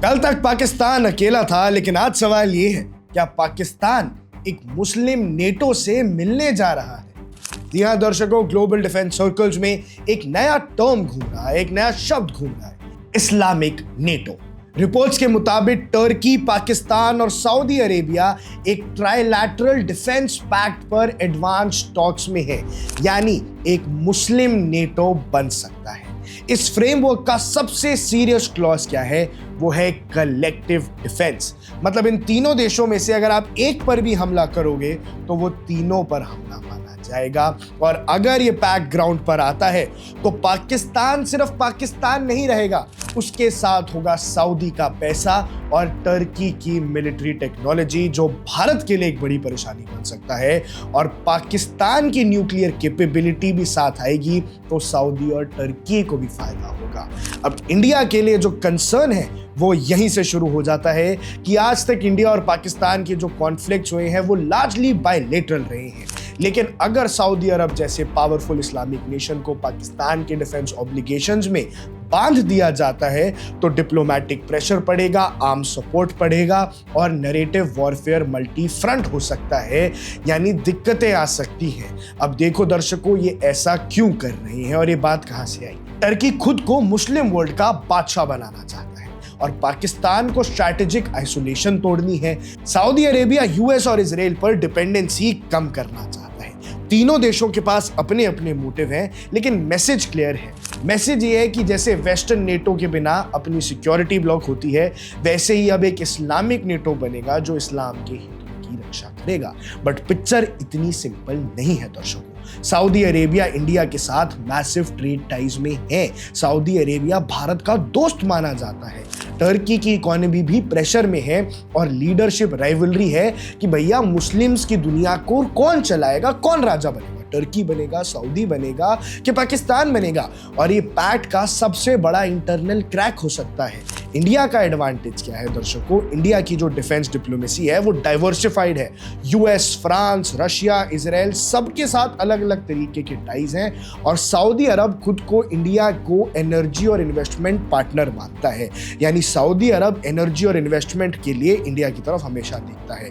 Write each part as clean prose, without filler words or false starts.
कल तक पाकिस्तान अकेला था, लेकिन आज सवाल ये है, क्या पाकिस्तान एक मुस्लिम नेटो से मिलने जा रहा है? जी हाँ दर्शकों, ग्लोबल डिफेंस सर्कल्स में एक नया टर्म घूम रहा है, एक नया शब्द घूम रहा है, इस्लामिक नेटो। रिपोर्ट्स के मुताबिक टर्की, पाकिस्तान और सऊदी अरेबिया एक ट्राइलैटरल डिफेंस पैक्ट पर एडवांस टॉक्स में है, यानी एक मुस्लिम नेटो बन सकता है। इस फ्रेमवर्क का सबसे सीरियस क्लॉज क्या है? वो है कलेक्टिव डिफेंस। मतलब इन तीनों देशों में से अगर आप एक पर भी हमला करोगे तो वो तीनों पर हमला माना जाएगा। और अगर ये पैक्ट ग्राउंड पर आता है तो पाकिस्तान सिर्फ पाकिस्तान नहीं रहेगा, उसके साथ होगा सऊदी का पैसा और टर्की की मिलिट्री टेक्नोलॉजी, जो भारत के लिए एक बड़ी परेशानी बन सकता है। और पाकिस्तान की न्यूक्लियर कैपेबिलिटी भी साथ आएगी तो सऊदी और टर्की को भी फायदा होगा। अब इंडिया के लिए जो कंसर्न है वो यहीं से शुरू हो जाता है कि आज तक इंडिया और पाकिस्तान के जो कॉन्फ्लिक्ट्स हुए हैं वो लार्जली बायलेटरल रहे हैं। लेकिन अगर सऊदी अरब जैसे पावरफुल इस्लामिक नेशन को पाकिस्तान के डिफेंस ऑब्लिगेशंस में बांध दिया जाता है तो डिप्लोमेटिक प्रेशर पड़ेगा, आर्म सपोर्ट पड़ेगा और नैरेटिव वॉरफेयर मल्टी फ्रंट हो सकता है, यानी दिक्कतें आ सकती हैं। अब देखो दर्शकों, ये ऐसा क्यों कर रहे हैं और ये बात कहां से आई? टर्की खुद को मुस्लिम वर्ल्ड का बादशाह बनाना चाहता है और पाकिस्तान को स्ट्रैटेजिक आइसोलेशन तोड़नी है। सऊदी अरेबिया यूएस और इजराइल पर डिपेंडेंसी कम करना चाहता है। तीनों देशों के पास अपने अपने मोटिव हैं, लेकिन मैसेज क्लियर है। मैसेज ये है कि जैसे वेस्टर्न नेटो के बिना अपनी सिक्योरिटी ब्लॉक होती है, वैसे ही अब एक इस्लामिक नेटो बनेगा जो इस्लाम के हितों की रक्षा करेगा। बट पिक्चर इतनी सिंपल नहीं है दर्शकों। सऊदी अरेबिया इंडिया के साथ मैसिव ट्रेड टाइज में है। सऊदी अरेबिया भारत का दोस्त माना जाता है। टर्की की इकोनॉमी भी प्रेशर में है और लीडरशिप राइवलरी है कि भैया मुस्लिम्स की दुनिया को कौन चलाएगा, कौन राजा बनेगा, टर्की बनेगा, सऊदी बनेगा कि पाकिस्तान बनेगा। और ये पैक्ट का सबसे बड़ा इंटरनल क्रैक हो सकता है। इंडिया का एडवांटेज क्या है दर्शकों? इंडिया की जो डिफेंस डिप्लोमेसी है वो डाइवर्सिफाइड है। यूएस, फ्रांस, रशिया, इजराइल सबके साथ अलग अलग तरीके के टाइज हैं और सऊदी अरब खुद को इंडिया को एनर्जी और इन्वेस्टमेंट पार्टनर मानता है, यानी सऊदी अरब एनर्जी और इन्वेस्टमेंट के लिए इंडिया की तरफ हमेशा देखता है।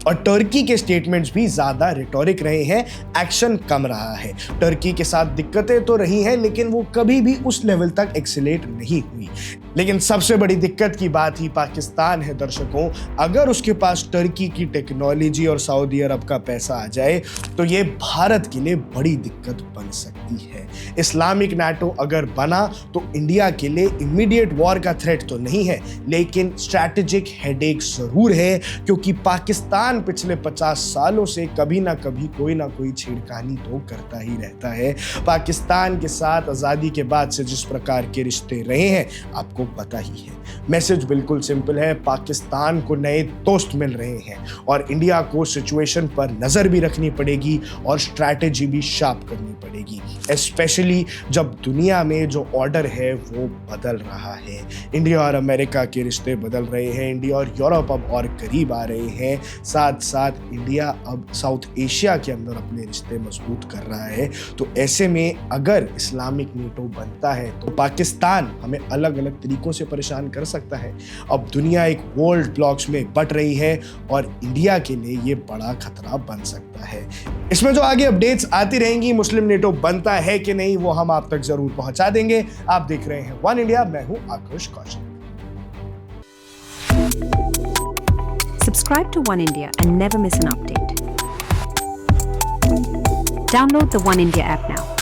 और टर्की के स्टेटमेंट्स भी ज्यादा रिटोरिक रहे हैं, एक्शन कम रहा है। टर्की के साथ दिक्कतें तो रही हैं, लेकिन वो कभी भी उस लेवल तक एक्सीलेट नहीं हुई। लेकिन सबसे बड़ी दिक्कत की बात ही पाकिस्तान है दर्शकों। अगर उसके पास टर्की की टेक्नोलॉजी और सऊदी अरब का पैसा आ जाए तो ये भारत के लिए बड़ी दिक्कत बन सकती है। इस्लामिक नेटो अगर बना तो इंडिया के लिए इमीडिएट वॉर का थ्रेट तो नहीं है, लेकिन स्ट्रैटेजिक हेडेक जरूर है, क्योंकि पाकिस्तान पिछले 50 सालों से कभी ना कभी कोई ना कोई छेड़खानी तो करता ही रहता है। पाकिस्तान के साथ आजादी के बाद से जिस प्रकार के रिश्ते रहे हैं आपको पता ही है। मैसेज बिल्कुल सिंपल है, पाकिस्तान को नए दोस्त मिल रहे हैं और इंडिया को सिचुएशन पर नजर भी रखनी पड़ेगी और स्ट्रैटेजी भी शार्प करनी पड़ेगी, स्पेशली जब दुनिया में जो ऑर्डर है वो बदल रहा है। इंडिया और अमेरिका के रिश्ते बदल रहे हैं, इंडिया और यूरोप अब और करीब आ रहे हैं, साथ साथ इंडिया अब साउथ एशिया के अंदर अपने रिश्ते मजबूत कर रहा है। तो ऐसे में अगर इस्लामिक नेटो बनता है तो पाकिस्तान हमें अलग अलग तरीकों से परेशान कर सकता है। अब दुनिया एक वर्ल्ड ब्लॉक्स में बट रही है और इंडिया के लिए ये बड़ा खतरा बन सकता है। इसमें जो आगे अपडेट्स आती रहेंगी, मुस्लिम नेटो बनता है कि नहीं, वो हम आप तक जरूर पहुंचा देंगे। आप देख रहे हैं वन इंडिया, मैं हूं आकृष Kaushik. Subscribe to One India and never miss an update. Download the One India app now.